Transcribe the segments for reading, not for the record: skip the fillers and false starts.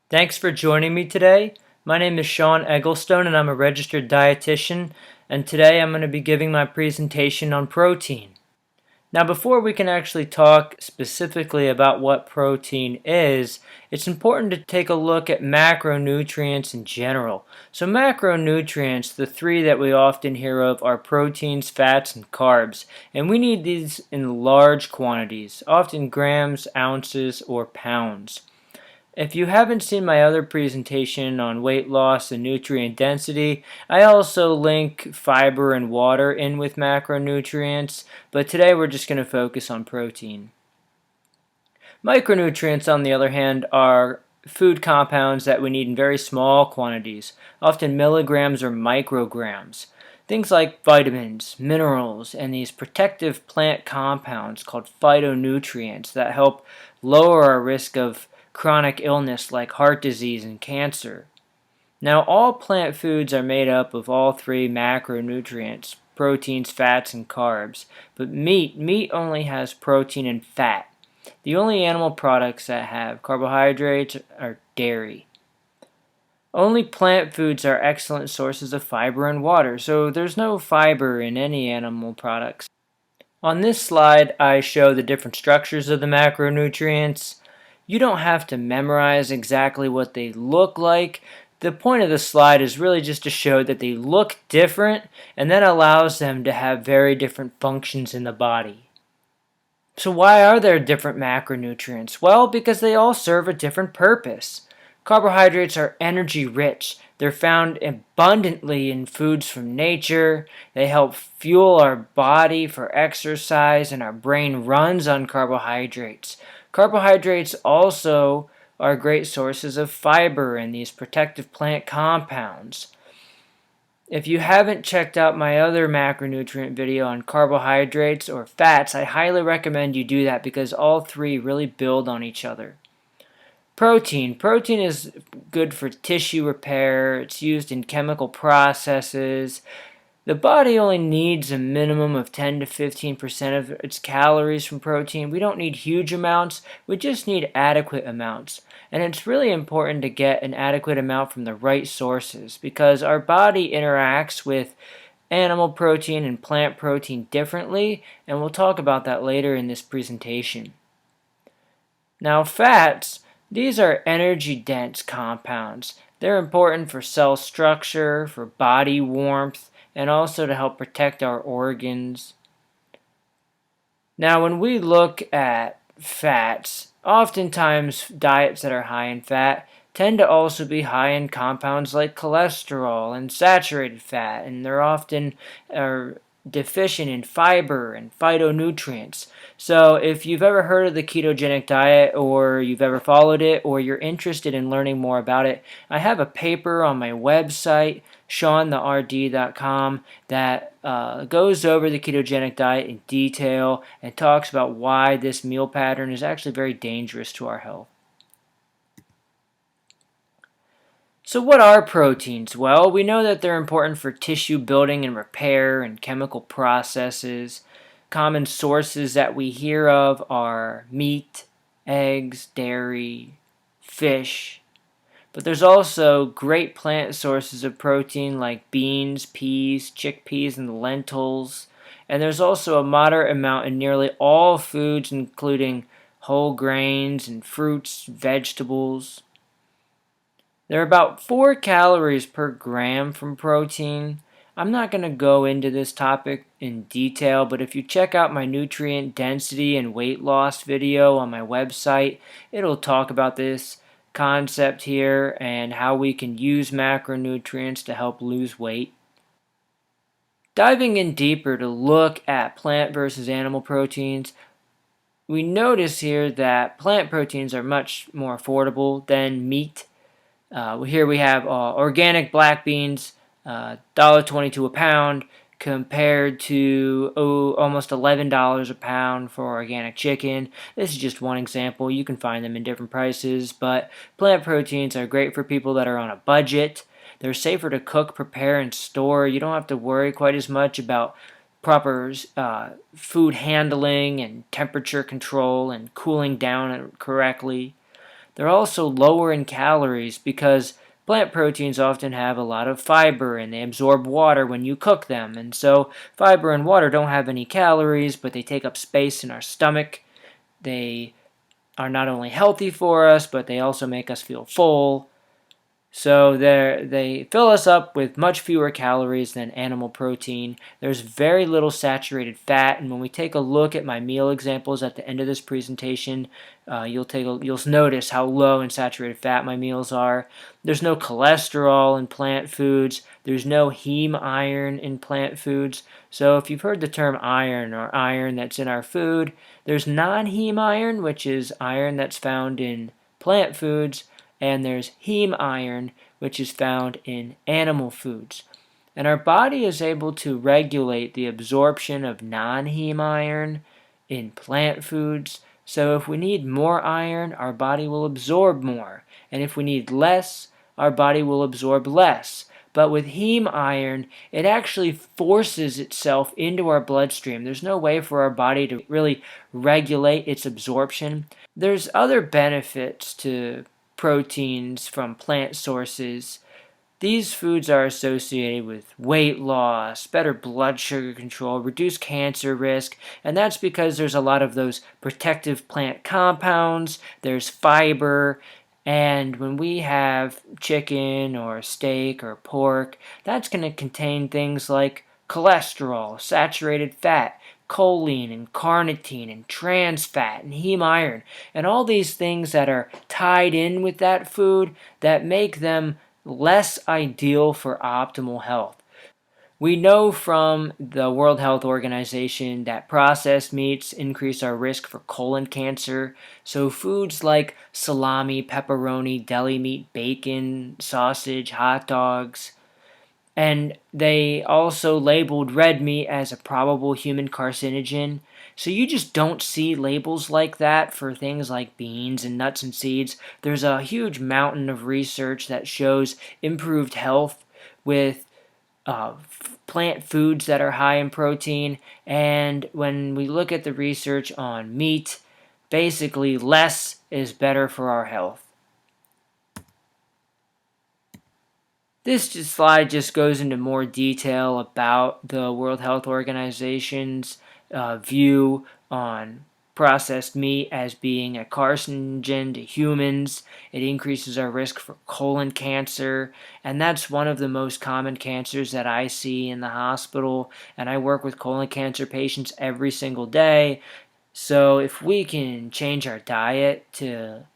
Thanks for joining me today. My name is Sean Egglestone and I'm a registered dietitian, and today I'm going to be giving my presentation on protein. Now, before we can actually talk specifically about what protein is, it's important to take a look at macronutrients in general. So macronutrients, the three that we often hear of, are proteins, fats, and carbs, and we need these in large quantities, often grams, ounces, or pounds. If you haven't seen my other presentation on weight loss and nutrient density, I also link fiber and water in with macronutrients, but today we're just going to focus on protein. Micronutrients, on the other hand, are food compounds that we need in very small quantities, often milligrams or micrograms. Things like vitamins, minerals, and these protective plant compounds called phytonutrients that help lower our risk of chronic illness like heart disease and cancer. Now, all plant foods are made up of all three macronutrients, proteins, fats, and carbs. But meat only has protein and fat. The only animal products that have carbohydrates are dairy. Only plant foods are excellent sources of fiber and water, so there's no fiber in any animal products. On this slide, I show the different structures of the macronutrients. You don't have to memorize exactly what they look like. The point of the slide is really just to show that they look different, and that allows them to have very different functions in the body. So why are there different macronutrients? Well, because they all serve a different purpose. Carbohydrates are energy rich. They're found abundantly in foods from nature. They help fuel our body for exercise, and our brain runs on carbohydrates. Carbohydrates also are great sources of fiber and these protective plant compounds. If you haven't checked out my other macronutrient video on carbohydrates or fats, I highly recommend you do that because all three really build on each other. Protein is good for tissue repair. It's used in chemical processes. The body only needs a minimum of 10 to 15% of its calories from protein. We don't need huge amounts, we just need adequate amounts. And it's really important to get an adequate amount from the right sources because our body interacts with animal protein and plant protein differently, and we'll talk about that later in this presentation. Now, fats, these are energy-dense compounds. They're important for cell structure, for body warmth, and also to help protect our organs. Now, when we look at fats, oftentimes diets that are high in fat tend to also be high in compounds like cholesterol and saturated fat, and they're often deficient in fiber and phytonutrients. So if you've ever heard of the ketogenic diet, or you've ever followed it, or you're interested in learning more about it, I have a paper on my website, SeanTheRD.com, that goes over the ketogenic diet in detail and talks about why this meal pattern is actually very dangerous to our health. So what are proteins? Well, we know that they're important for tissue building and repair and chemical processes. Common sources that we hear of are meat, eggs, dairy, fish. But there's also great plant sources of protein like beans, peas, chickpeas, and lentils. And there's also a moderate amount in nearly all foods, including whole grains and fruits, vegetables. There are about 4 calories per gram from protein. I'm not going to go into this topic in detail, but if you check out my nutrient density and weight loss video on my website, it'll talk about this concept here and how we can use macronutrients to help lose weight. Diving in deeper to look at plant versus animal proteins, we notice here that plant proteins are much more affordable than meat. Here we have organic black beans, $1.22 a pound, compared to almost $11 a pound for organic chicken. This is just one example. You can find them in different prices, but plant proteins are great for people that are on a budget. They're safer to cook, prepare, and store. You don't have to worry quite as much about proper food handling and temperature control and cooling down correctly. They're also lower in calories because plant proteins often have a lot of fiber and they absorb water when you cook them. And so fiber and water don't have any calories, but they take up space in our stomach. They are not only healthy for us, but they also make us feel full. So they fill us up with much fewer calories than animal protein. There's very little saturated fat, and when we take a look at my meal examples at the end of this presentation, you'll notice how low in saturated fat my meals are. There's no cholesterol in plant foods. There's no heme iron in plant foods. So if you've heard the term iron or iron that's in our food, there's non-heme iron, which is iron that's found in plant foods, and there's heme iron, which is found in animal foods. And our body is able to regulate the absorption of non-heme iron in plant foods. So if we need more iron, our body will absorb more. And if we need less, our body will absorb less. But with heme iron, it actually forces itself into our bloodstream. There's no way for our body to really regulate its absorption. There's other benefits to proteins from plant sources. These foods are associated with weight loss, better blood sugar control, reduced cancer risk, and that's because there's a lot of those protective plant compounds, there's fiber, and when we have chicken or steak or pork, that's going to contain things like cholesterol, saturated fat, choline and carnitine and trans fat and heme iron, and all these things that are tied in with that food that make them less ideal for optimal health. We know from the World Health Organization that processed meats increase our risk for colon cancer. So foods like salami, pepperoni, deli meat, bacon, sausage, hot dogs, and they also labeled red meat as a probable human carcinogen. So you just don't see labels like that for things like beans and nuts and seeds. There's a huge mountain of research that shows improved health with plant foods that are high in protein. And when we look at the research on meat, basically less is better for our health. This slide just goes into more detail about the World Health Organization's view on processed meat as being a carcinogen to humans. It increases our risk for colon cancer, and that's one of the most common cancers that I see in the hospital, and I work with colon cancer patients every single day. So if we can change our diet to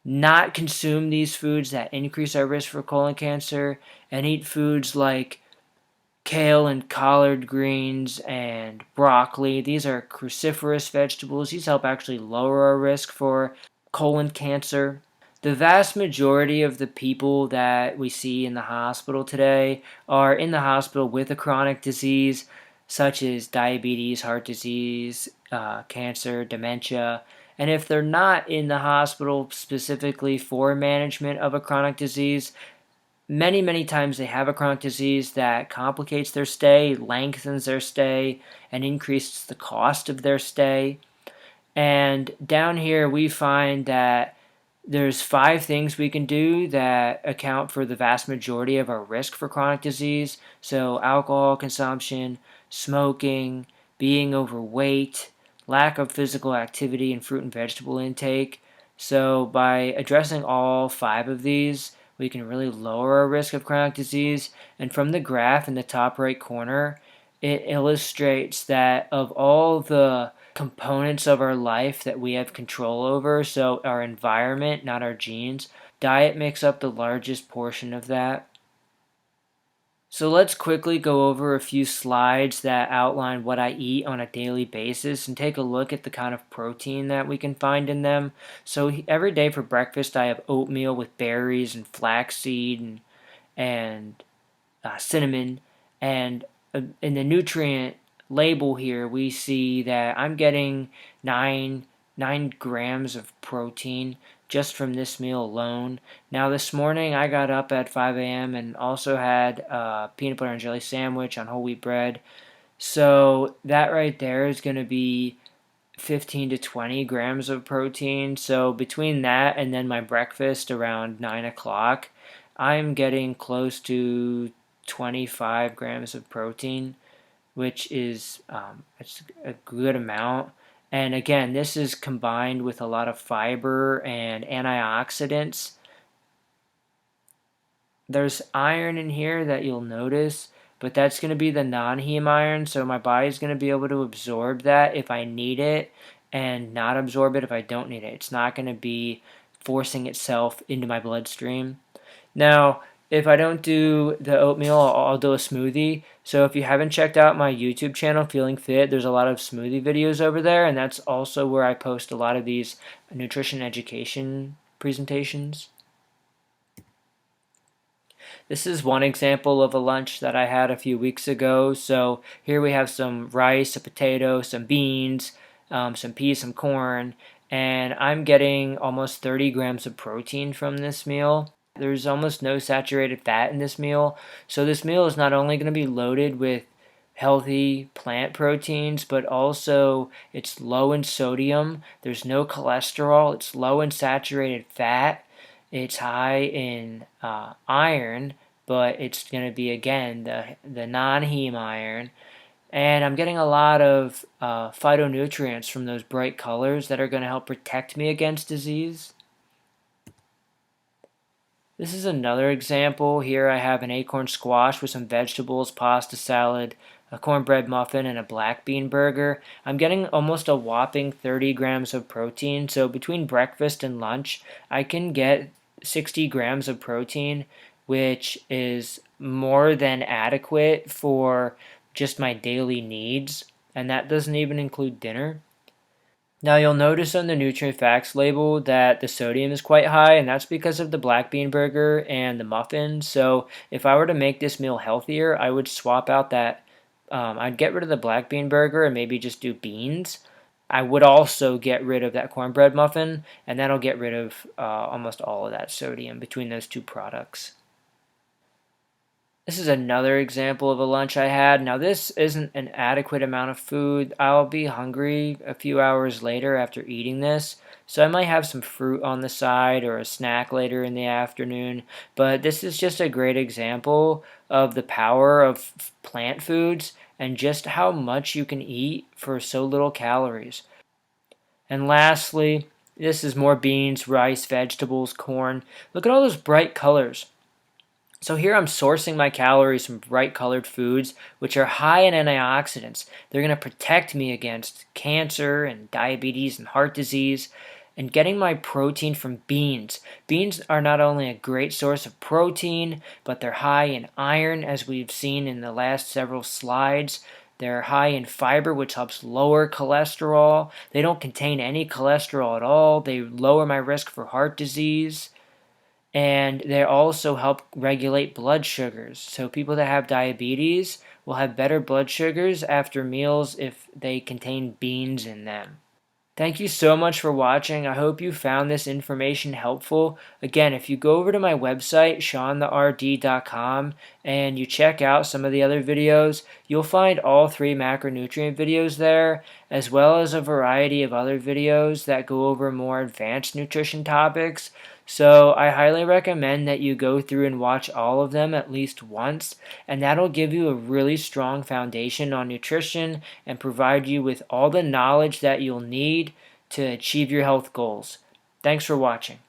not consume these foods that increase our risk for colon cancer and eat foods like kale and collard greens and broccoli. These are cruciferous vegetables. These help actually lower our risk for colon cancer. The vast majority of the people that we see in the hospital today are in the hospital with a chronic disease such as diabetes, heart disease, cancer, dementia. And if they're not in the hospital specifically for management of a chronic disease, many times they have a chronic disease that complicates their stay, lengthens their stay, and increases the cost of their stay. And down here we find that there's 5 things we can do that account for the vast majority of our risk for chronic disease. So alcohol consumption, smoking, being overweight, lack of physical activity, and fruit and vegetable intake. So by addressing all 5 of these, we can really lower our risk of chronic disease. And from the graph in the top right corner, it illustrates that of all the components of our life that we have control over, so our environment, not our genes, diet makes up the largest portion of that. So let's quickly go over a few slides that outline what I eat on a daily basis and take a look at the kind of protein that we can find in them. So every day for breakfast I have oatmeal with berries and flaxseed and cinnamon, and in the nutrient label here we see that I'm getting 9 grams of protein just from this meal alone. Now this morning I got up at 5 a.m. and also had a peanut butter and jelly sandwich on whole wheat bread. So that right there is going to be 15 to 20 grams of protein. So between that and then my breakfast around 9 o'clock, I'm getting close to 25 grams of protein, which is it's a good amount. And again, this is combined with a lot of fiber and antioxidants. There's iron in here that you'll notice, but that's going to be the non-heme iron, so my body's going to be able to absorb that if I need it and not absorb it if I don't need it. It's not going to be forcing itself into my bloodstream. Now, if I don't do the oatmeal, I'll do a smoothie. So if you haven't checked out my YouTube channel, Feeling Fit, there's a lot of smoothie videos over there, and that's also where I post a lot of these nutrition education presentations. This is one example of a lunch that I had a few weeks ago. So here we have some rice, a potato, some beans, some peas, some corn, and I'm getting almost 30 grams of protein from this meal. There's almost no saturated fat in this meal. So this meal is not only going to be loaded with healthy plant proteins, but also it's low in sodium. There's no cholesterol. It's low in saturated fat. It's high in iron, but it's going to be, again, the non-heme iron. And I'm getting a lot of phytonutrients from those bright colors that are going to help protect me against disease. This is another example. Here I have an acorn squash with some vegetables, pasta salad, a cornbread muffin, and a black bean burger. I'm getting almost a whopping 30 grams of protein. So between breakfast and lunch, I can get 60 grams of protein, which is more than adequate for just my daily needs. And that doesn't even include dinner. Now you'll notice on the nutrient facts label that the sodium is quite high, and that's because of the black bean burger and the muffin. So if I were to make this meal healthier, I would swap out that. I'd get rid of the black bean burger and maybe just do beans. I would also get rid of that cornbread muffin, and that'll get rid of almost all of that sodium between those two products. This is another example of a lunch I had. Now this isn't an adequate amount of food. I'll be hungry a few hours later after eating this, so I might have some fruit on the side or a snack later in the afternoon. But this is just a great example of the power of plant foods and just how much you can eat for so little calories. And lastly, this is more beans, rice, vegetables, corn. Look at all those bright colors. So here I'm sourcing my calories from bright colored foods, which are high in antioxidants. They're going to protect me against cancer and diabetes and heart disease. And getting my protein from beans. Beans are not only a great source of protein, but they're high in iron, as we've seen in the last several slides. They're high in fiber, which helps lower cholesterol. They don't contain any cholesterol at all. They lower my risk for heart disease. And they also help regulate blood sugars. So people that have diabetes will have better blood sugars after meals if they contain beans in them. Thank you so much for watching. I hope you found this information helpful. Again, if you go over to my website, SeanTheRD.com, and you check out some of the other videos, you'll find all 3 macronutrient videos there, as well as a variety of other videos that go over more advanced nutrition topics. So I highly recommend that you go through and watch all of them at least once, and that'll give you a really strong foundation on nutrition and provide you with all the knowledge that you'll need to achieve your health goals. Thanks for watching.